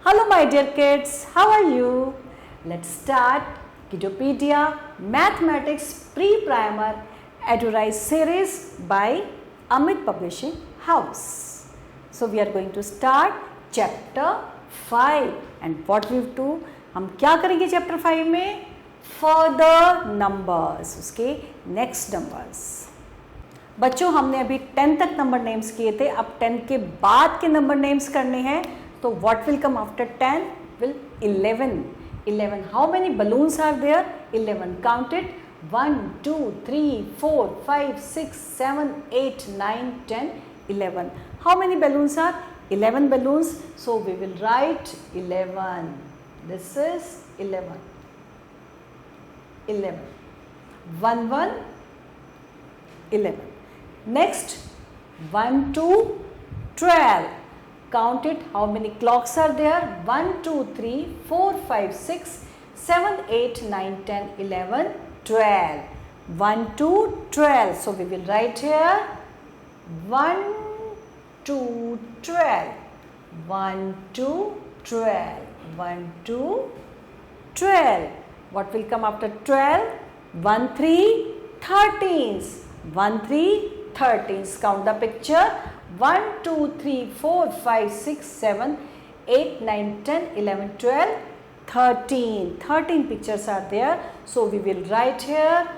Hello my dear kids, how are you? Let's start Kidopedia Mathematics Pre-Primer Edurise series by Amit Publishing House. So we are going to start chapter 5 and what we do, हम क्या करेंगे chapter 5 में? Further numbers, उसके next numbers. बच्चों हमने अभी 10 तक number names किए थे, अब 10 के बाद के नंबर नेम्स करने हैं. तो what will come after 10 will 11. 11. How many balloons are there? 11. Count it. 1, 2, 3, 4, 5, 6, 7, 8, 9, 10, 11. How many balloons are? 11 balloons. So we will write 11. This is 11. 11. 1, 1, 11. Next 1, 2, 12. Count it. How many clocks are there? 1, 2, 3, 4, 5, 6, 7, 8, 9, 10, 11, 12. 1, 2, 12. So we will write here 1, 2, 12. 1, 2, 12. 1, 2, 12. What will come after 12? 1, 3, 13s. 1, 3, 13s. Count the picture. 1, 2, 3, 4, 5, 6, 7, 8, 9, 10, 11, 12, 13. 13 pictures are there. So we will write here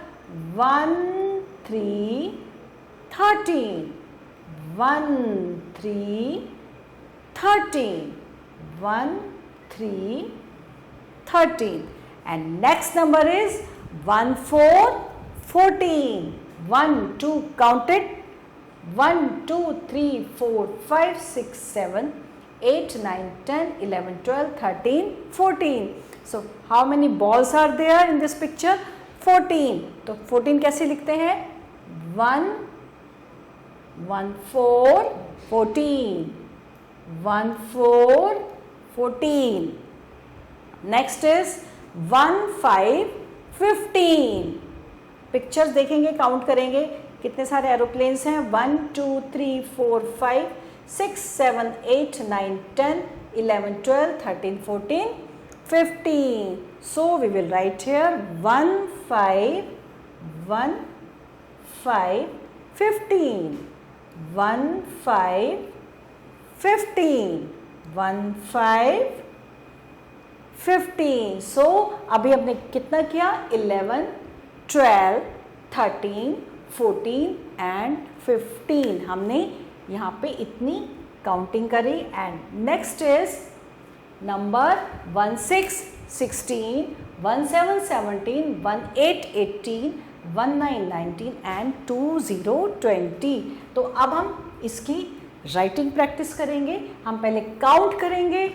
1, 3, 13. 1, 3, 13. 1, 3, 13. And next number is 1, 4, 14. 1, 2, count it. 1, 2, 3, 4, 5, 6, 7, 8, 9, 10, 11, 12, 13, 14. So, how many balls are there in this picture? 14. तो 14 कैसे लिखते हैं? 1, 1, 4, 14. 1, 4, 14. Next is 1, 5, 15. Pictures देखेंगे, count करेंगे कितने सारे aeroplanes हैं. 1, 2, 3, 4, 5, 6, 7, 8, 9, 10, 11, 12, 13, 14, 15. So we will write here 1, 5, 1, 5, 15. 1, 5, 15. 1, 5, 15. So अभी हमने कितना किया? 11, 12, 13, 14 एंड 15 हमने यहाँ पे इतनी काउंटिंग करी. And next is number 1, 6, 16, 1, 7, 17, 1, 8, 18, 1, 9, 19 and 2, 0, 20. तो अब हम इसकी राइटिंग प्रैक्टिस करेंगे. हम पहले काउंट करेंगे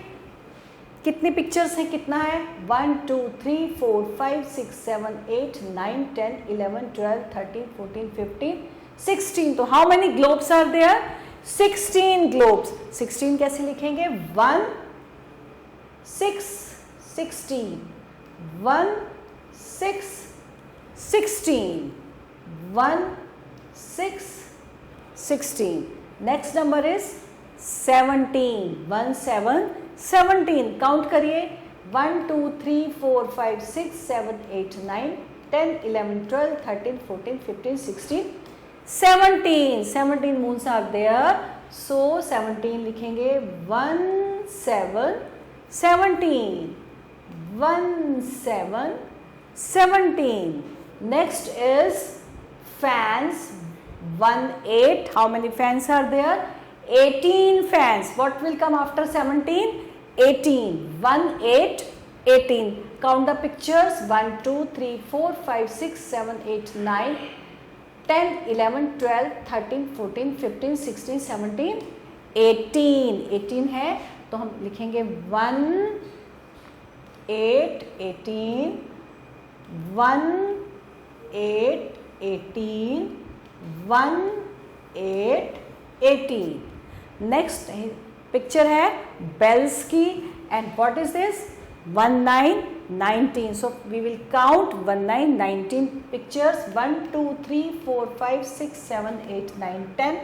कितने पिक्चर्स हैं, कितना है. 1, 2, 3, 4, 5, 6, 7, 8, 9, 10, 11, 12, 13, 14, 15, 16. तो how many globes are there? 16 globes. 16 कैसे लिखेंगे? 1, 6, 16. 1, 6, 16. 1, 6, 16. Next number is 17. 1, 7, 17. काउंट करिए. 1, 2, 3, 4, 5, 6, 7, 8, 9, 10, 11, 12, 13, 14, 15, 16, 17. 17 moons are there. So 17 लिखेंगे. 1, 7, 17. 1, 7, 17. Next is fans. 1, 8. How many fans are there? 18 fans. What will come after 17? 18. 1, 8, 18. Count the pictures. 1, 2, 3, 4, 5, 6, 7, 8, 9, 10, 11, 12, 13, 14, 15, 16, 17, 18. 18 है तो हम लिखेंगे 1, 8, 18. 1, 8, 18. 1, 8, 18. नेक्स्ट पिक्चर है bells की. And what is this? 1, 9, 19. So we will count 1, 9, 19 pictures. 1, 2, 3, 4, 5, 6, 7, 8, 9, 10,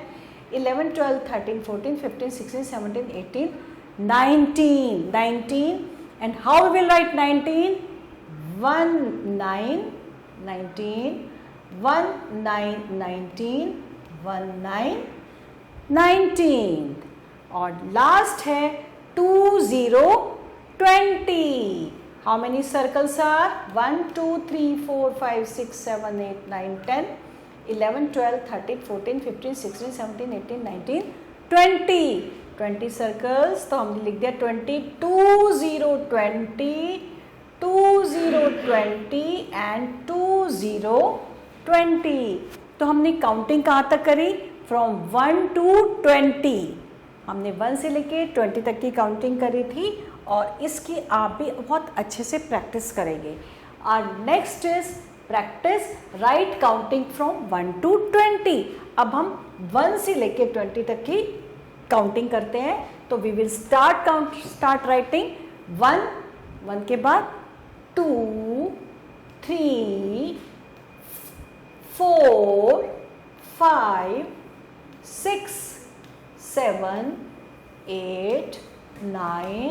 11, 12, 13, 14, 15, 16, 17, 18, 19, 19, and how we will write 19? 1 9, 19, 1 9, 19, 1 9, 19, और last है 2 0 20. How many circles are? 1 2 3 4 5 6 7 8 9 10 11 12 13 14 15 16 17 18 19 20. 20 circles. तो हमने लिख दिया 20, 2 0 20, 2 0 20 and 2 0 20. तो हमने काउंटिंग कहाँ तक करी? From 1 to 20. हमने 1 से लेके 20 तक की काउंटिंग करी थी, और इसकी आप भी बहुत अच्छे से प्रैक्टिस करेंगे. और next is practice right counting from 1 to 20. अब हम 1 से लेके 20 तक की काउंटिंग करते हैं. तो वी विल स्टार्ट राइटिंग 1 के बाद 2 3 4 5 6 7 8 9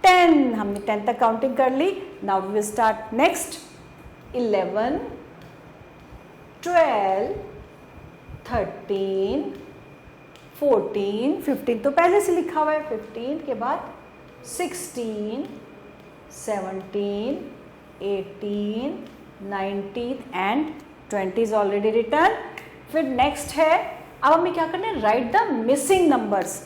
10. हमने 10 तक काउंटिंग कर ली. Now we will start next 11 12 13 14 15 तो पहले से लिखा हुआ है. 15 के बाद 16 17 18 19 एंड 20 इज ऑलरेडी रिटर्न. फिर नेक्स्ट है, अब हमें क्या करना है? Right the missing numbers.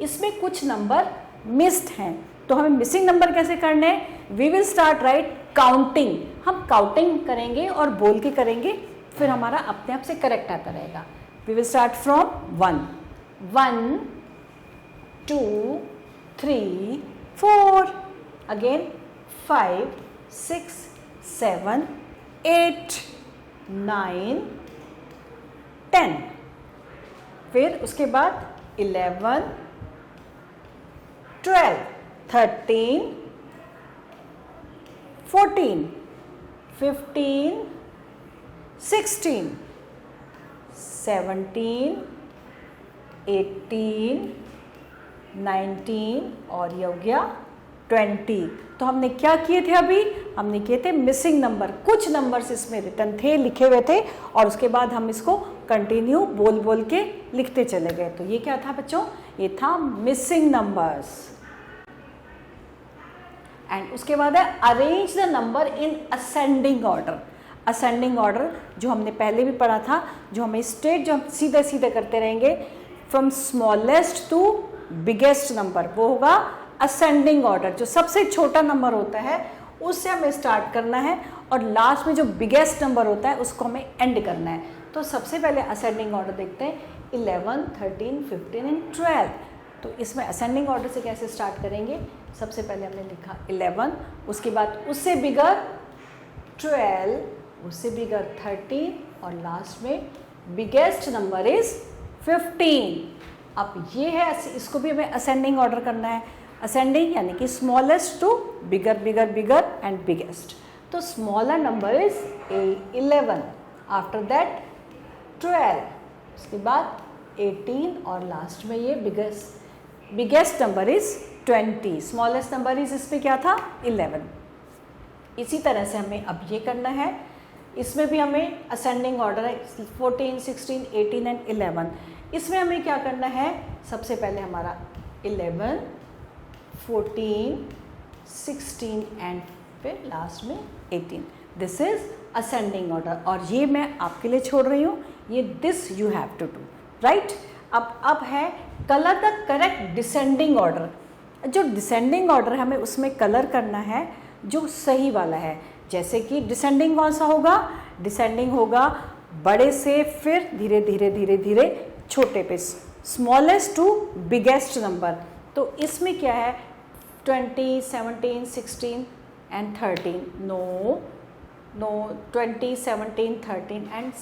इसमें कुछ नंबर मिस्ड हैं, तो हमें मिसिंग नंबर कैसे करने हैं? We will start right counting. हम काउंटिंग करेंगे और बोल के करेंगे, फिर हमारा अपने आप से करेक्ट आता रहेगा. We will start from 1 1 2 3 4, again 5 6 7 8 9 10. फिर उसके बाद 11 12 13 14 15 16 17 18 19 और ये हो गया 20. तो हमने क्या किए थे? अभी हमने किए थे मिसिंग नंबर. कुछ नंबर्स इसमें रिटर्न थे, लिखे हुए थे, और उसके बाद हम इसको कंटिन्यू बोल बोल के लिखते चले गए. तो ये क्या था बच्चों? ये था मिसिंग नंबर्स. एंड उसके बाद है arrange the number in ascending order. Ascending order जो हमने पहले भी पढ़ा था, जो हमें स्टेट जो हम सीधे सीधे करते रहेंगे from smallest to biggest number, वो होगा असेंडिंग ऑर्डर. जो सबसे छोटा नंबर होता है उससे हमें स्टार्ट करना है, और लास्ट में जो बिगेस्ट नंबर होता है उसको हमें एंड करना है. तो सबसे पहले असेंडिंग ऑर्डर देखते हैं. 11 13 15 एंड 12. तो इसमें असेंडिंग ऑर्डर से कैसे स्टार्ट करेंगे? सबसे पहले हमने लिखा 11, उसके बाद उससे बिगर 12, उससे बिगर 13, और लास्ट में बिगेस्ट नंबर इज 15. अब ये है, इसको भी हमें असेंडिंग ऑर्डर करना है. असेंडिंग यानी कि smallest to bigger bigger bigger and biggest. तो smaller number is 11, after that 12, उसके बाद 18, और लास्ट में ये biggest number is 20. Smallest number is इसमें क्या था? 11. इसी तरह से हमें अब ये करना है. इसमें भी हमें असेंडिंग ऑर्डर है 14 16 18 एंड 11. इसमें हमें क्या करना है? सबसे पहले हमारा 11 14 16 एंड फिर लास्ट में 18. दिस इज असेंडिंग ऑर्डर, और ये मैं आपके लिए छोड़ रही हूँ. ये this you have to do, right. अब है colour the correct descending order. जो डिसेंडिंग ऑर्डर है हमें उसमें कलर करना है जो सही वाला है. जैसे कि डिसेंडिंग कौन सा होगा? डिसेंडिंग होगा बड़े से फिर धीरे धीरे धीरे धीरे छोटे पे, स्मॉलेस्ट टू बिगेस्ट नंबर. तो इसमें क्या है? 20 17 16 एंड 13. नो 20 17 13 एंड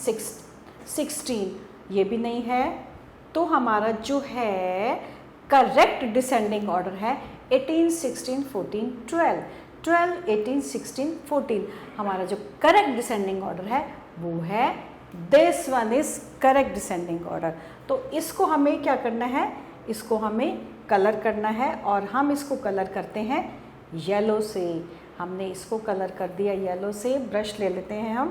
16 ये भी नहीं है. तो हमारा जो है करेक्ट डिसेंडिंग ऑर्डर है 18 16 14 12. 12 18 16 14 हमारा जो करेक्ट डिसेंडिंग ऑर्डर है वो है this one is correct descending order. तो इसको हमें क्या करना है? इसको हमें कलर करना है और हम इसको कलर करते हैं येलो से। हमने इसको कलर कर दिया येलो से। ब्रश ले लेते हैं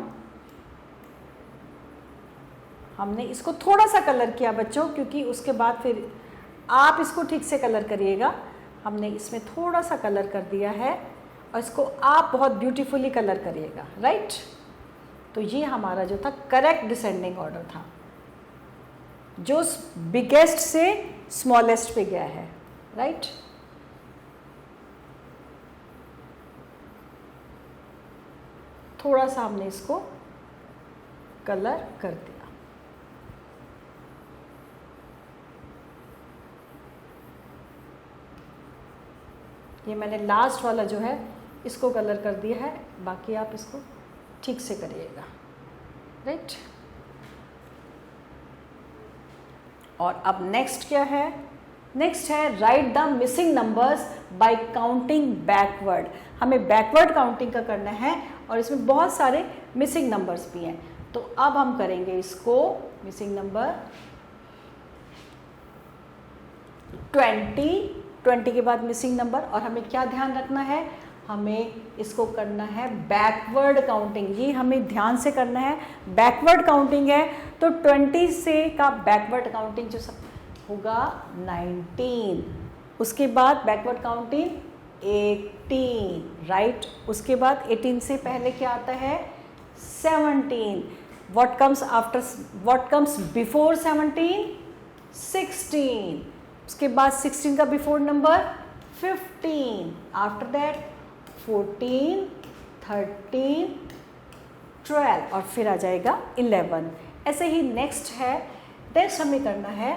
हमने इसको थोड़ा सा कलर किया बच्चों, क्योंकि उसके बाद फिर आप इसको ठीक से कलर करिएगा। हमने इसमें थोड़ा सा कलर कर दिया है और इसको आप बहुत ब्यूटीफुली कलर करिएगा, राइट। तो ये हमारा जो था करेक्ट डिसेंडिंग ऑर्डर था, जो बिगेस्ट से स्मॉलेस्ट पे गया है, राइट। थोड़ा सा हमने इसको कलर कर दिया। ये मैंने लास्ट वाला जो है इसको कलर कर दिया है, बाकी आप इसको ठीक से करिएगा, राइट। और अब नेक्स्ट क्या है? नेक्स्ट है right the missing numbers by counting backward. हमें बैकवर्ड काउंटिंग का करना है और इसमें बहुत सारे मिसिंग नंबर्स भी हैं। तो अब हम करेंगे इसको मिसिंग नंबर 20 के बाद मिसिंग नंबर। और हमें क्या ध्यान रखना है? हमें इसको करना है बैकवर्ड काउंटिंग। ये हमें ध्यान से करना है, बैकवर्ड काउंटिंग है। तो 20 से का बैकवर्ड काउंटिंग जो सब होगा 19, उसके बाद बैकवर्ड काउंटिंग 18, राइट। उसके बाद 18 से पहले क्या आता है? 17। What comes before 17? 16। उसके बाद 16 का बिफोर नंबर 15। आफ्टर दैट 14, 13, 12 और फिर आ जाएगा 11। ऐसे ही नेक्स्ट हमें करना है,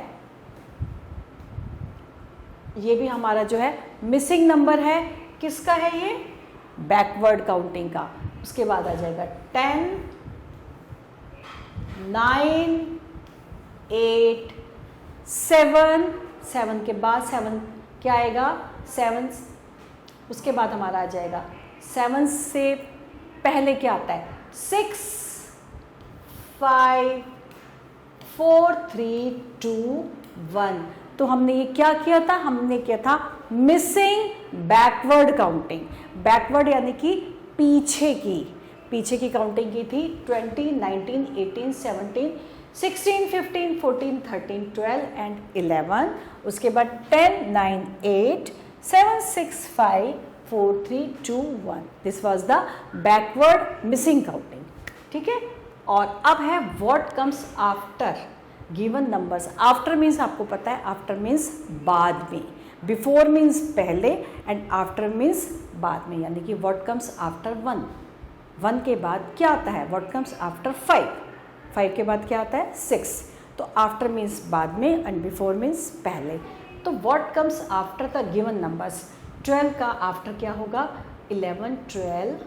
ये भी हमारा जो है मिसिंग नंबर है। किसका है ये? बैकवर्ड काउंटिंग का। उसके बाद आ जाएगा 10, 9, 8, 7 के बाद 7 क्या आएगा? 7। उसके बाद हमारा आ जाएगा 7 से पहले क्या आता है? 6, 5, 4, 3, 2, 1। तो हमने ये क्या किया था? हमने किया था मिसिंग बैकवर्ड काउंटिंग। बैकवर्ड यानी कि पीछे की काउंटिंग की थी। 20, 19, 18, 17, 16, 15, 14, 13, 12 एंड 11। उसके बाद 10, 9, 8, 7, 6, 5, 4, 3, 2, 1। This was the backward missing counting, ठीक है। और अब है what comes after given numbers. After means आपको पता है, आफ्टर मीन्स बाद में, बिफोर मीन्स पहले एंड आफ्टर मीन्स बाद में। यानी कि व्हाट कम्स आफ्टर 1 के बाद क्या आता है? व्हाट कम्स आफ्टर 5 के बाद क्या आता है? 6। तो आफ्टर मीन्स बाद में एंड बिफोर मीन्स पहले। तो what comes after the given numbers. 12 का आफ्टर क्या होगा? 11, 12।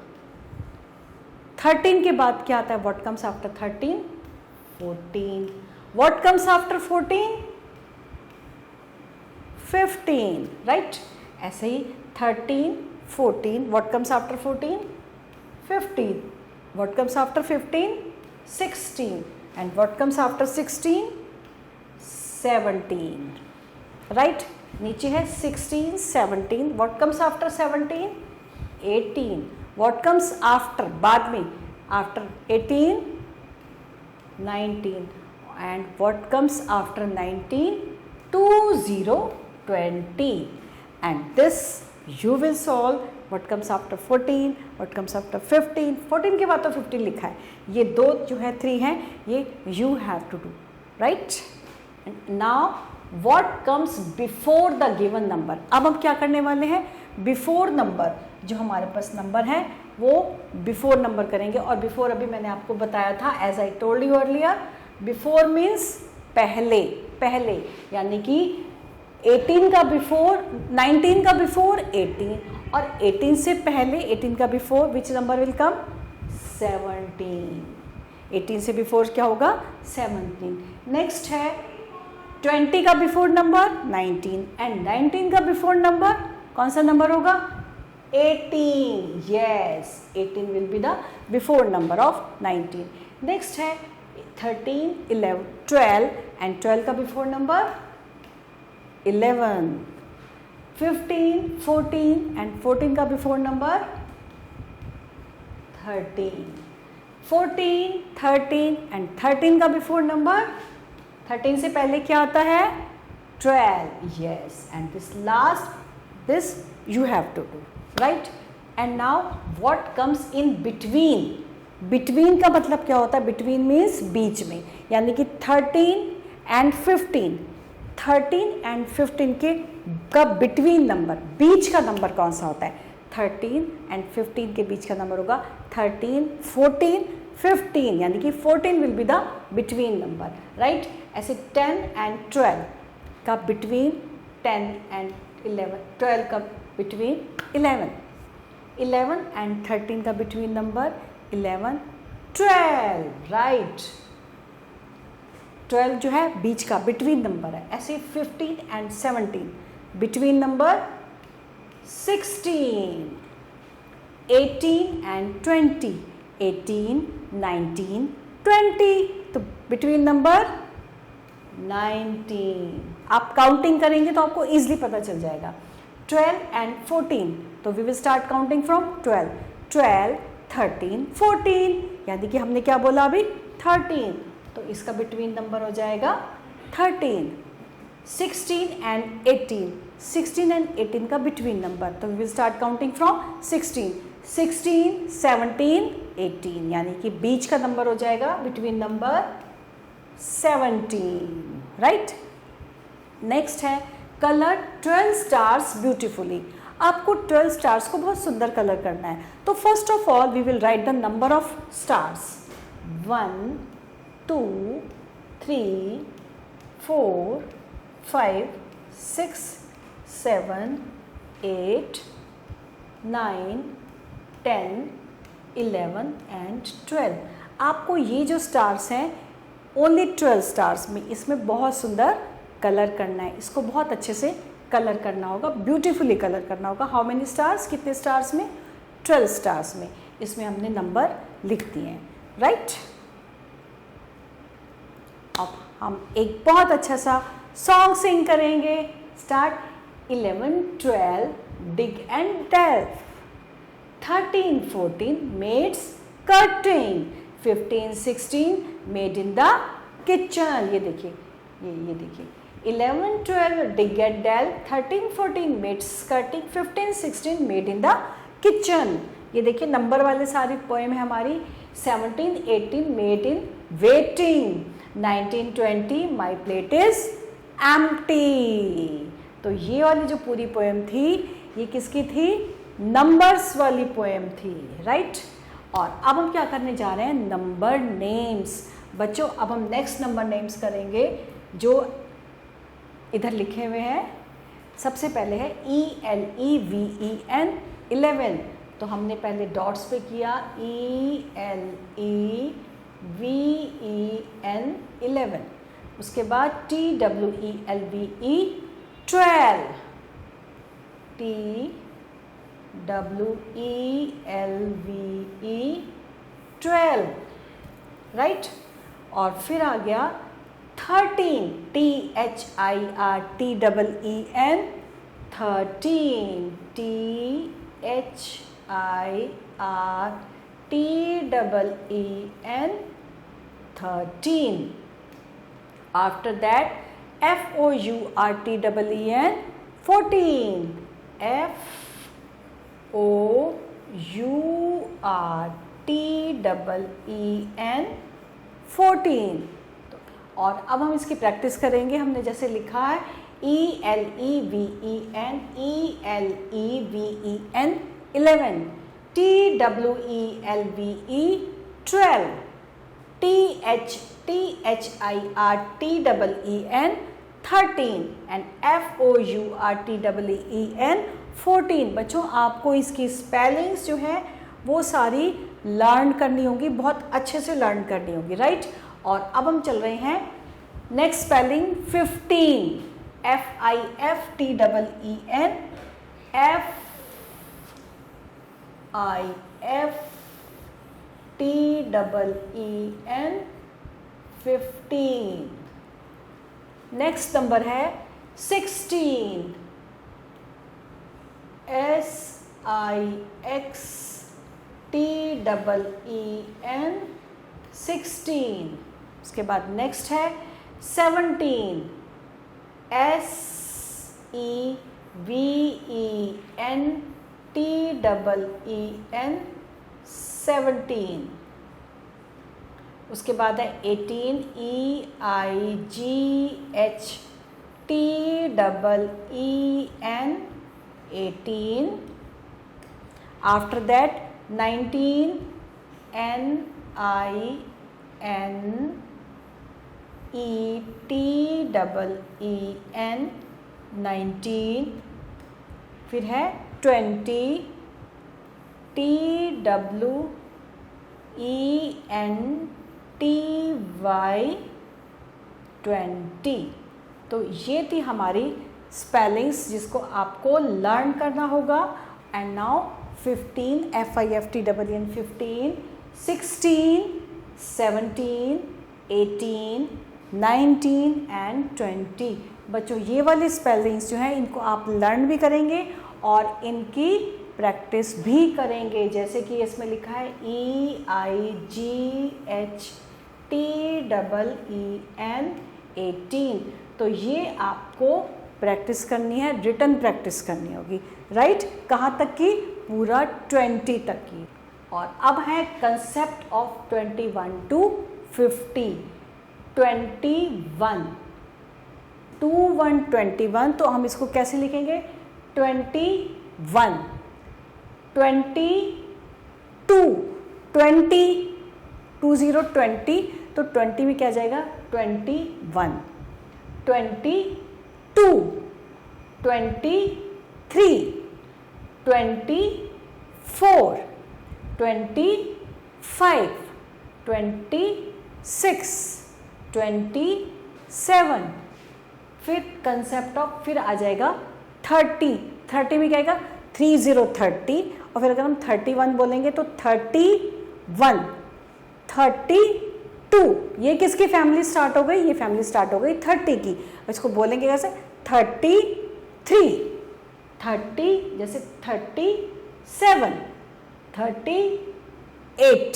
13 के बाद क्या आता है? What comes after 13? 14। What comes after 14? 15, right. ऐसे ही 13, 14। What comes after 14? 15। What comes after 15? 16। And what comes after 16? 17, right. नीचे है 16, 17। What comes after 17? 18। What comes after बाद में? After 18? 19। And what comes after 19? 20, 20। And this you will solve what comes after 14, what comes after 15. 14 के बाद तो 15 लिखा है। ये दो जो है 3 हैं, ये you have to do, right? And now what comes before the given number. अब हम क्या करने वाले हैं? बिफोर नंबर, जो हमारे पास नंबर है वो बिफोर नंबर करेंगे। और बिफोर अभी मैंने आपको बताया था, as I told you earlier, before means पहले, यानी कि 18 का बिफोर, 19 का बिफोर 18, और 18 से पहले 18 का before which number will come? 17। 18 से बिफोर क्या होगा? 17। नेक्स्ट है 20 का बिफोर नंबर 19 एंड 19 का बिफोर नंबर कौन सा नंबर होगा? 18। Yes, 18 will be the before number of 19। Next है 13, 11, 12 एंड 12 का बिफोर नंबर 11, 15, 14 and 14 का बिफोर नंबर 13. 14, 13 and 13 का बिफोर नंबर 13 से पहले क्या आता है 12. Yes, and this last, this you have to do, right? And now what comes in between? Between का मतलब क्या होता है? Between means बीच में, यानी कि 13 and 15. 13 and 15 के का बिटवीन नंबर, बीच का नंबर कौन सा होता है? 13 and 15 के बीच का नंबर होगा 13, 14, 15, यानी कि 14 will be the between number, right? ऐसे 10 and 12 का बिटवीन 10 and 11, 12 का बिटवीन 11, 11 and 13 का बिटवीन नंबर 11, 12, राइट? 12 जो है बीच का बिटवीन नंबर है. ऐसे 15 and 17 बिटवीन नंबर 16, 18 and 20, 18, 19, 20 तो बिटवीन नंबर 19. आप काउंटिंग करेंगे तो आपको इजीली पता चल जाएगा. 12 and 14 तो we will start counting from 12, 12, 13, 14, यानी कि हमने क्या बोला अभी 13, तो इसका बिटवीन नंबर हो जाएगा 13. 16 and 18, 16 and 18 का बिटवीन नंबर, तो we will start counting from 16, 16, 17, 18, यानी कि बीच का नंबर हो जाएगा बिटवीन नंबर 17, राइट? नेक्स्ट है कलर 12 स्टार्स ब्यूटिफुली. आपको 12 स्टार्स को बहुत सुंदर कलर करना है. तो first of all we will write the number of stars. 1, 2, 3, 4, 5, 6, 7, 8, 9, 10, 11 and 12. आपको ये जो स्टार्स हैं ओनली 12 स्टार्स में, इसमें बहुत सुंदर कलर करना है. इसको बहुत अच्छे से कलर करना होगा, ब्यूटीफुली कलर करना होगा. How many stars? कितने स्टार्स में? 12 स्टार्स में. इसमें हमने नंबर लिख दिए हैं, राइट? अब हम एक बहुत अच्छा सा सॉन्ग सिंग करेंगे. Start. 11, 12 dig and delve, 13, 14 made skirting, 15, 16 made in the kitchen. ये देखिए, ये देखिए. 11, 12 dig and delve, 13, 14 made skirting, 15, 16 made in the kitchen. ये देखिए नंबर वाले सारी पोएम है हमारी. 17, 18 made in waiting, 19, 20 my plate is empty. तो ये वाली जो पूरी पोएम थी ये किसकी थी? नंबर्स वाली पोएम थी, राइट? और अब हम क्या करने जा रहे हैं? Number names. बच्चों अब हम नेक्स्ट नंबर नेम्स करेंगे जो इधर लिखे हुए हैं. सबसे पहले है ELEVEN 11. तो हमने पहले डॉट्स पे किया ELEVEN 11. उसके बाद TWELVE 12, TWELVE 12, राइट? और फिर आ गया 13, THIRTEEN 13, THIRTEEN 13. After that FOURTEEN 14, FOURTEEN 14. और अब हम इसकी प्रैक्टिस करेंगे. हमने जैसे लिखा है ELEVEN 11, TWELVE 12, THIRTEEN 13 and FOURTEEN 14. बच्चों आपको इसकी स्पेलिंग्स जो है वो सारी लर्न करनी होगी, बहुत अच्छे से लर्न करनी होगी, राइट? और अब हम चल रहे हैं next spelling 15, FIFTEEN FIFTEEN 15. Next number है 16, SIXTEEN 16। उसके बाद नेक्स्ट है 17 SEVENTEEN 17। उसके बाद है 18 EIGHTEEN 18। After that 19 NINETEEN 19। फिर है 20 TWENTY 20। तो ये थी हमारी स्पेलिंग्स जिसको आपको लर्न करना होगा। And now 15 FIFTEEN 15, 16, 17, 18, 19 and 20। बच्चों ये वाली स्पेलिंग्स जो हैं इनको आप लर्न भी करेंगे और इनकी प्रैक्टिस भी करेंगे। जैसे कि इसमें लिखा है EIGHTEEN 18। तो ये आपको प्रैक्टिस करनी है, रिटन प्रैक्टिस करनी होगी, राइट। कहाँ तक की? पूरा 20 तक की। और अब है कंसेप्ट ऑफ 21 to 50। 21 21 तो हम इसको कैसे लिखेंगे? 21 22 20 20 तो 20 में क्या जाएगा? 21 22 23 24 25 26 27। फिर कंसेप्ट ऑफ फिर आ जाएगा 30 में क्या आएगा? 30 और फिर अगर हम 31 बोलेंगे तो 31 32। ये किसकी फैमिली स्टार्ट हो गई? ये फैमिली स्टार्ट हो गई 30 की। इसको बोलेंगे कैसे? 33 30 जैसे 37 38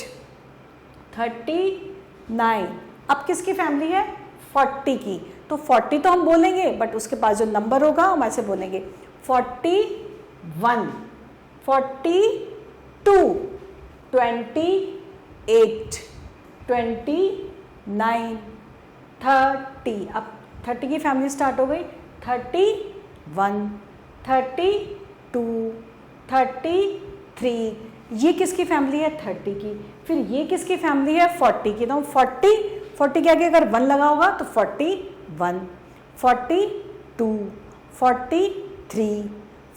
39। अब किसकी फैमिली है? 40 की। तो 40 तो हम बोलेंगे बट उसके पास जो नंबर होगा हम ऐसे बोलेंगे 41 42 28 29 30। अब 30 की फैमिली स्टार्ट हो गई 31 32 33। ये किसकी फैमिली है? 30 की। फिर ये किसकी फैमिली है? 40 की। तो 40 के आगे अगर 1 लगा होगा तो 41 42 43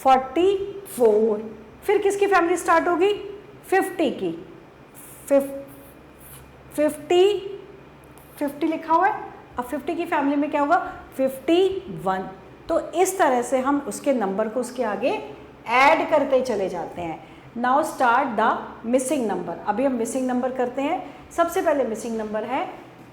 44। फिर किसकी फैमिली स्टार्ट होगी? 50 की। 50 लिखा हुआ है। अब 50 की फैमिली में क्या होगा? 51। तो इस तरह से हम उसके नंबर को उसके आगे ऐड करते चले जाते हैं। Now start the missing number. अभी हम मिसिंग नंबर करते हैं। सबसे पहले मिसिंग नंबर है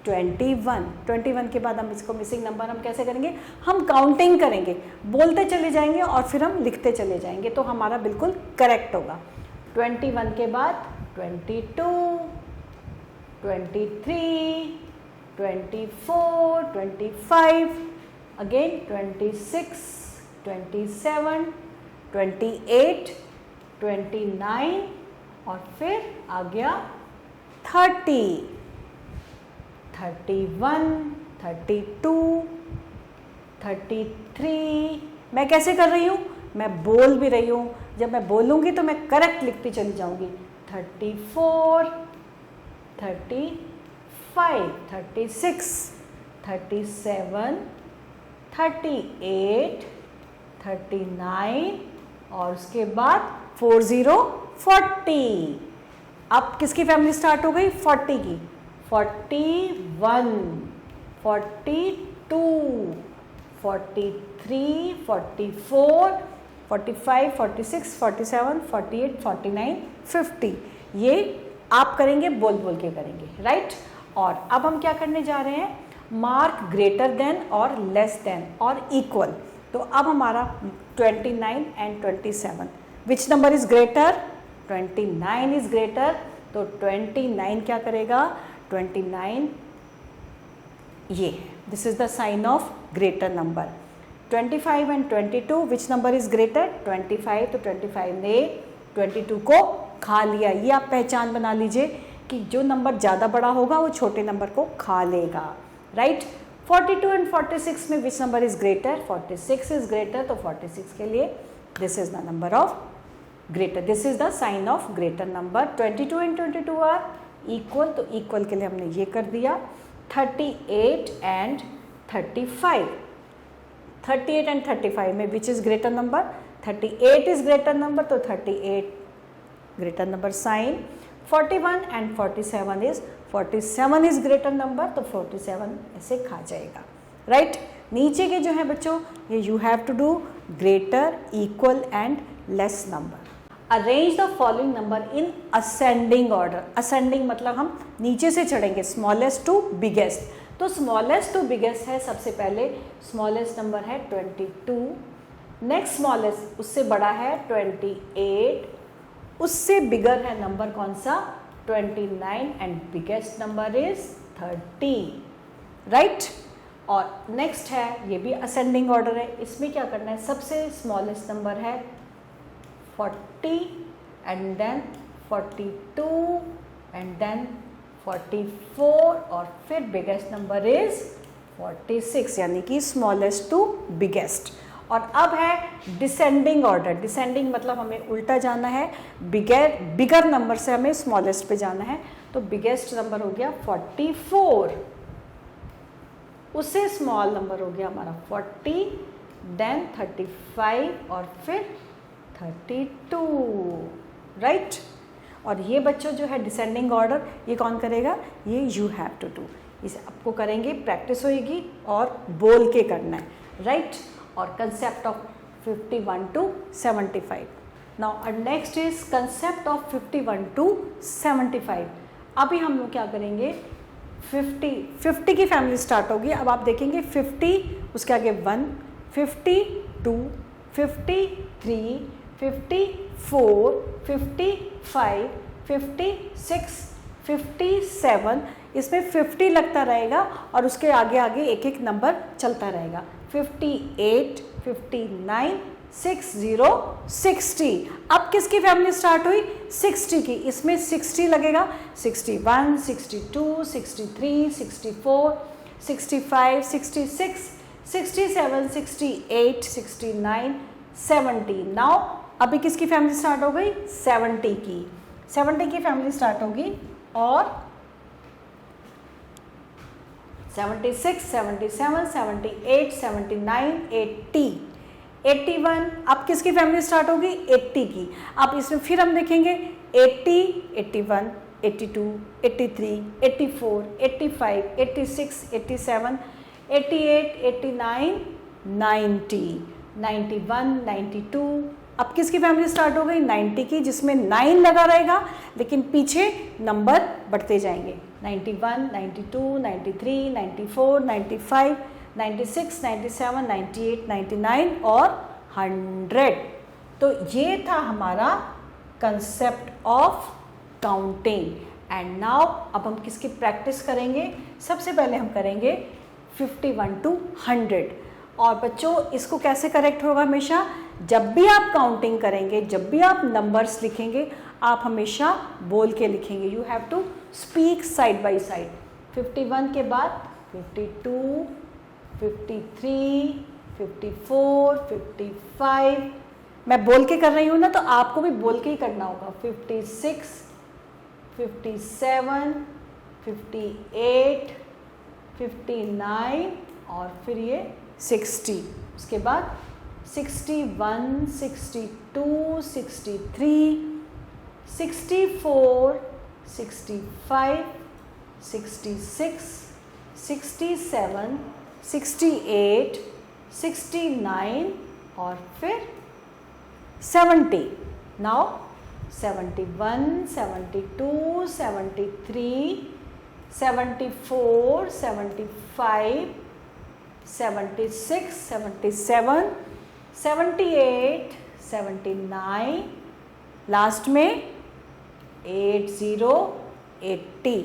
21 के बाद हम इसको मिसिंग नंबर हम कैसे करेंगे? हम काउंटिंग करेंगे, बोलते चले जाएंगे और फिर हम लिखते चले जाएंगे तो हमारा बिल्कुल करेक्ट होगा। 21 के बाद 22 23 24 25 अगेन 26 27 28 29 और फिर आ गया 30 31 32 33। मैं कैसे कर रही हूँ? मैं बोल भी रही हूँ। जब मैं बोलूँगी तो मैं करेक्ट लिखती चली जाऊँगी। 34 35 36 37 38 39 और उसके बाद 40 40। अब किसकी फैमिली स्टार्ट हो गई? 40 की। 41 42 43 44 45 46 47 48 49 50। ये आप करेंगे, बोल बोल के करेंगे, राइट। और अब हम क्या करने जा रहे हैं? मार्क ग्रेटर देन और लेस देन और इक्वल। तो अब हमारा 29 and 27. Which number is greater? 29 is greater. तो 29 क्या करेगा? 29 ये है. This is the sign of greater number. 25 and 22 which number is greater? 25. तो 25 ने 22 को खा लिया. ये आप पहचान बना लीजिए कि जो नंबर ज़्यादा बड़ा होगा वो छोटे नंबर को खा लेगा. राइट. 42 and 46 में which number is greater? 46 is greater. तो 46 के लिए this is the number of greater. This is the sign of greater number. 22 and 22 are equal. तो equal के लिए हमने ये कर दिया. 38 and 35. 38 and 35 में which is greater number? 38 is greater number. तो 38 greater number sign. 41 and 47 is 47 is greater number. तो 47 ऐसे खा जाएगा. राइट. नीचे के जो है बच्चों ये you have to do greater, equal and less number. Arrange the following number in ascending order. Ascending मतलब हम नीचे से चढ़ेंगे, smallest to biggest. तो smallest to biggest है सबसे पहले smallest number है 22. नेक्स्ट स्मॉलेस्ट उससे बड़ा है 28. उससे बिगर है नंबर कौन सा? 29 and biggest number is 30. Right. और नेक्स्ट है ये भी असेंडिंग ऑर्डर है. इसमें क्या करना है? सबसे स्मॉलेस्ट नंबर है 40 एंड देन 42 एंड देन 44 और फिर बिगेस्ट नंबर इज 46 यानी कि स्मॉलेस्ट टू बिगेस्ट. और अब है डिसेंडिंग ऑर्डर. डिसेंडिंग मतलब हमें उल्टा जाना है. बिगर नंबर से हमें स्मॉलेस्ट पे जाना है. तो बिगेस्ट नंबर हो गया 44. उससे स्मॉल नंबर हो गया हमारा 40 देन 35 और फिर 32. राइट. और ये बच्चों जो है डिसेंडिंग ऑर्डर ये कौन करेगा? ये यू हैव टू डू. इसे आपको करेंगे, प्रैक्टिस होएगी और बोल के करना है. राइट. और concept of 51 to 75. Now next is concept of 51 to 75. अभी हम लोग क्या करेंगे? 50 की फैमिली स्टार्ट होगी. अब आप देखेंगे 50 उसके आगे 1, 52, 53, 54, 55, 56, 57. इसमें 50 लगता रहेगा और उसके आगे आगे एक एक नंबर चलता रहेगा. 58, 59, 60, 60. अब किसकी फैमिली स्टार्ट हुई? 60 की. इसमें 60 लगेगा. 61, 62, 63, 64, 65, 66, 67, 68, 69, 70. नाउ अभी किसकी फैमिली स्टार्ट हो गई? 70 की. 70 की फैमिली स्टार्ट होगी और 76, 77, 78, 79, 80, 81. अब किसकी फैमिली स्टार्ट होगी? 80 की. अब इसमें फिर हम देखेंगे 80, 81, 82, 83, 84, 85, 86, 87, 88, 89, 90, 91, 92. अब किसकी फैमिली स्टार्ट हो गई? 90 की, जिसमें 9 लगा रहेगा लेकिन पीछे नंबर बढ़ते जाएंगे. 91, 92, 93, 94, 95, 96, 97, 98, 99 और 100. तो ये था हमारा concept of counting. And now अब हम किसकी प्रैक्टिस करेंगे? सबसे पहले हम करेंगे 51 to 100. और बच्चों इसको कैसे करेक्ट होगा? हमेशा जब भी आप काउंटिंग करेंगे, जब भी आप नंबर्स लिखेंगे, आप हमेशा बोल के लिखेंगे. You have to speak side by side. 51 के बाद 52, 53, 54, 55. मैं बोल के कर रही हूँ ना, तो आपको भी बोल के ही करना होगा. 56, 57, 58, 59 और फिर ये 60. उसके बाद 61, 62, 63, 64, 65, 66, 67, 68, 69 और फिर 70. नाउ 71, 72, 73, 74, 75, 76, 77, 78, 79, लास्ट में 80, 80.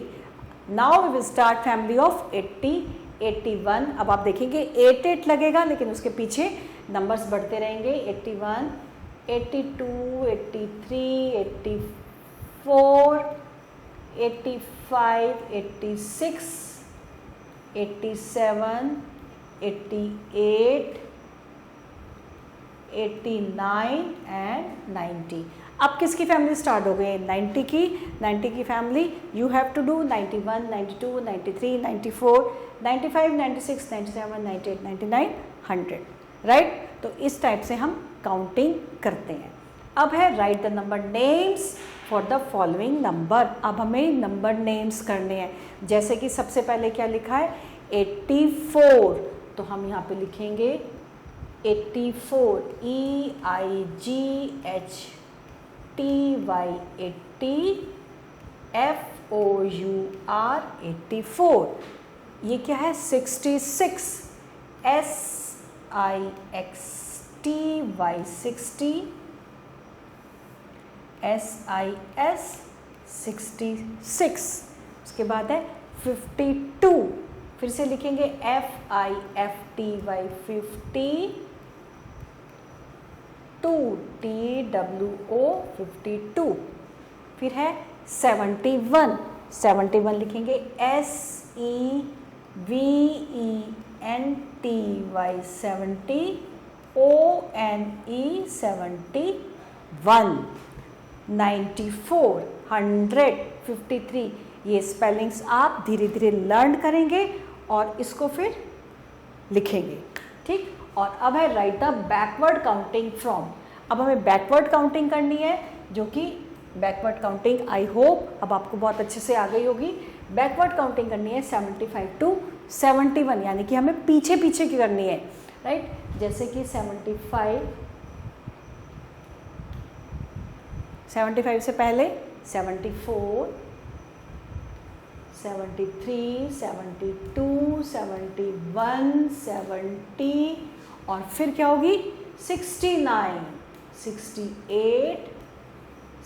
Now we will start family of 80, 81. अब आप देखेंगे 88 लगेगा, लेकिन उसके पीछे नंबर्स बढ़ते रहेंगे. 81, 82, 83, 84, 85, 86, 87, 88, 89 एंड 90. अब किसकी फैमिली स्टार्ट हो गई? 90 की. 90 की family you have to do 91, 92, 93, 94, 95, 96, 97, 98, 99, 100. Right? तो इस टाइप से हम काउंटिंग करते हैं. अब है right the number names for the following number. अब हमें नंबर नेम्स करने हैं. जैसे कि सबसे पहले क्या लिखा है? 84. तो हम यहाँ पे लिखेंगे 84, EIGHTY 80, FOUR 84. ये क्या है? 66, SIXTY 60, SIS 66. उसके बाद है 52. फिर से लिखेंगे FIFTY 50, TWO 52. फिर है 71. 71 लिखेंगे SEVENTY 70, ONE 71. 94, 100, 53. ये स्पेलिंग्स आप धीरे धीरे लर्न करेंगे और इसको फिर लिखेंगे. ठीक. और अब है right the backward counting from. अब हमें बैकवर्ड काउंटिंग करनी है, जो कि बैकवर्ड काउंटिंग आई होप अब आपको बहुत अच्छे से आ गई होगी. बैकवर्ड काउंटिंग करनी है 75 to 71, यानी कि हमें पीछे पीछे की करनी है. राइट? जैसे कि 75 से पहले 74, 73, 72, 71, 70 और फिर क्या होगी? 69, 68,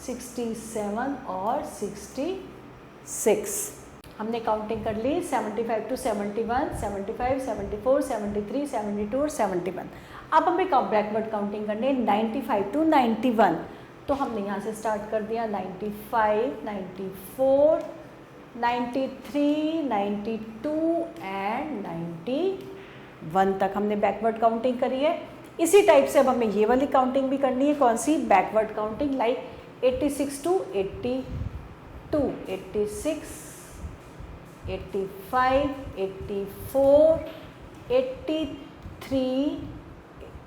67 और 66. हमने काउंटिंग कर ली 75 to 71, 75, 74, 73, 72 और 71. अब हमें बैकवर्ड काउंटिंग करनी है 95 to 91. तो हमने यहाँ से स्टार्ट कर दिया 95, 94, 93, 92 एंड 91 तक हमने बैकवर्ड काउंटिंग करी है. इसी टाइप से अब हमें ये वाली काउंटिंग भी करनी है. कौन सी? Backward counting. Like 86 to 82, 86, 85, 84, 83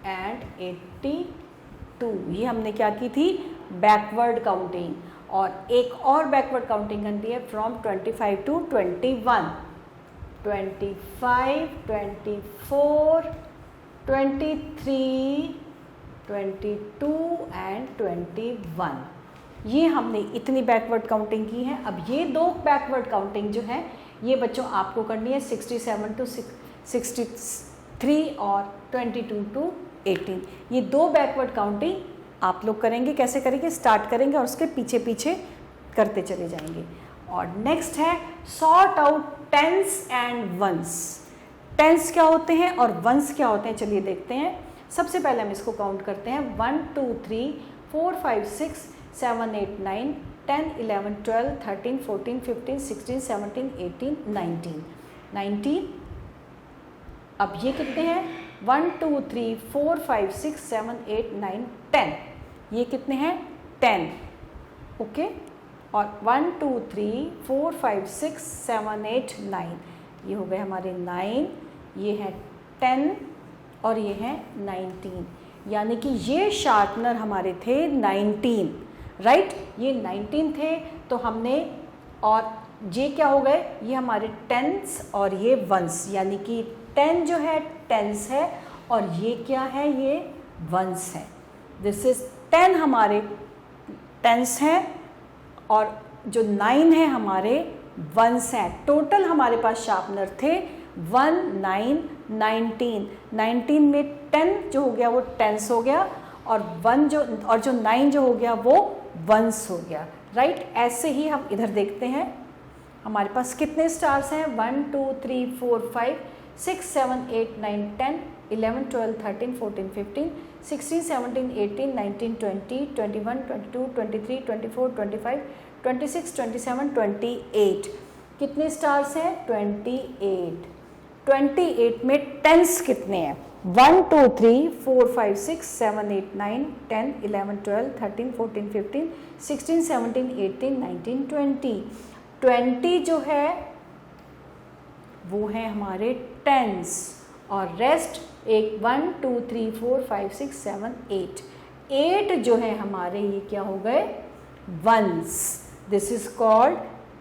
and 82. ये हमने क्या की थी? Backward counting. और एक और बैकवर्ड काउंटिंग करती है फ्रॉम 25 to 21, 25, 24, 23, 22 एंड 21. ये हमने इतनी बैकवर्ड काउंटिंग की है. अब ये दो बैकवर्ड काउंटिंग जो है ये बच्चों आपको करनी है 67 to 63 और 22 to 18. ये दो बैकवर्ड काउंटिंग आप लोग करेंगे. कैसे करेंगे? स्टार्ट करेंगे और उसके पीछे पीछे करते चले जाएंगे. और नेक्स्ट है sort out tens and ones. Tens क्या होते हैं और वंस क्या होते हैं, चलिए देखते हैं. सबसे पहले हम इसको काउंट करते हैं. 1 2 3 4 5 6 7 8 9 10 11 12 13 14 15 16 17 18 19. 19. अब ये कितने हैं? 1 2 3 4 5 6 7 8 9 10. ये कितने हैं? 10. ओके. और 1 2 3 4 5 6 7 8 9. ये हो गए हमारे 9. ये है 10 और ये है 19. यानी कि ये शार्पनर हमारे थे 19. राइट? ये 19 थे. तो हमने, और ये क्या हो गए? ये हमारे टेंस और ये वंस. यानी कि 10 जो है टेंस है और ये क्या है? ये वंस है. दिस इज 10 हमारे टेंस हैं और जो 9 है हमारे वंस हैं. टोटल हमारे पास शार्पनर थे 1 9 19, 19 में 10 जो हो गया वो टेंस हो गया, और 1 जो 9 जो हो गया वो वंस हो गया, राइट। ऐसे ही हम इधर देखते हैं हमारे पास कितने स्टार्स हैं, 1 2 3 4 5 6 7 8 9 10 11 12 13 14 15 16 17 18 19 20 21 22 23 24 25 26 27 28। कितने स्टार्स हैं, 28। 28 में टेंस कितने हैं, 1 2 3 4 5 6 7 8 9 10 11 12 13 14 15 16 17 18 19 20। 20 जो है वो है हमारे टेंस, और रेस्ट एक 1 2 3 4 5 6 7 8। 8 जो है हमारे ये क्या हो गए, ones. This is called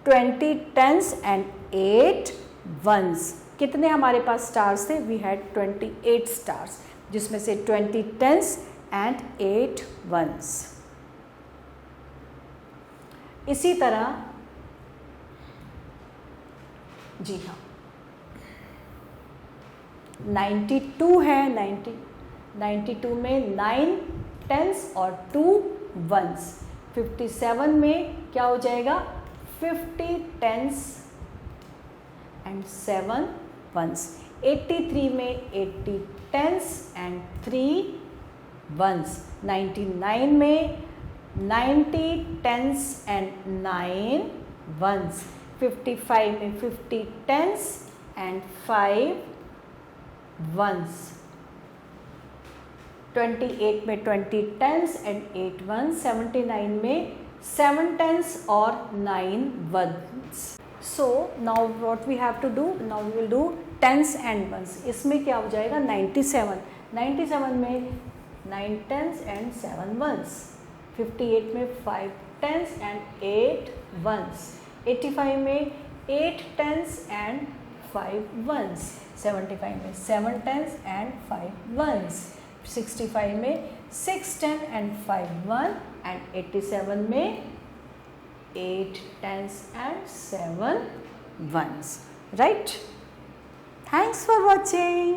20 tens and 8 ones. कितने हमारे पास स्टार्स थे, वी हैड 28 स्टार्स, जिसमें से 20 टेंस एंड 8 वंस। इसी तरह जी हाँ 92 है, 92 में 9 टेंस और 2 वंस। 57 में क्या हो जाएगा, 50 टेंस एंड 7 वंस। 83 में 80 टेंस एंड 3 वंस। 99 में 90 टेंस एंड 9 वंस। 55 में 50 टेंस एंड 5 वंस। 28 में 20 टेंस एंड 8 वंस। 79 में 7 टेंस और 9 ones. So now what we have to do, now we will do tens and ones. इसमें क्या हो जाएगा, 97 में 9 टेंस एंड 7 वंस। 58 में 5 टेंस एंड 8 वंस। 85 में 8 टेंस एंड 5 वंस। 75 में 7 टेंस एंड 5 वंस। 65 में 6 10 एंड 5 1 एंड 87 में 8 10s and 7 1s, right? Thanks for watching.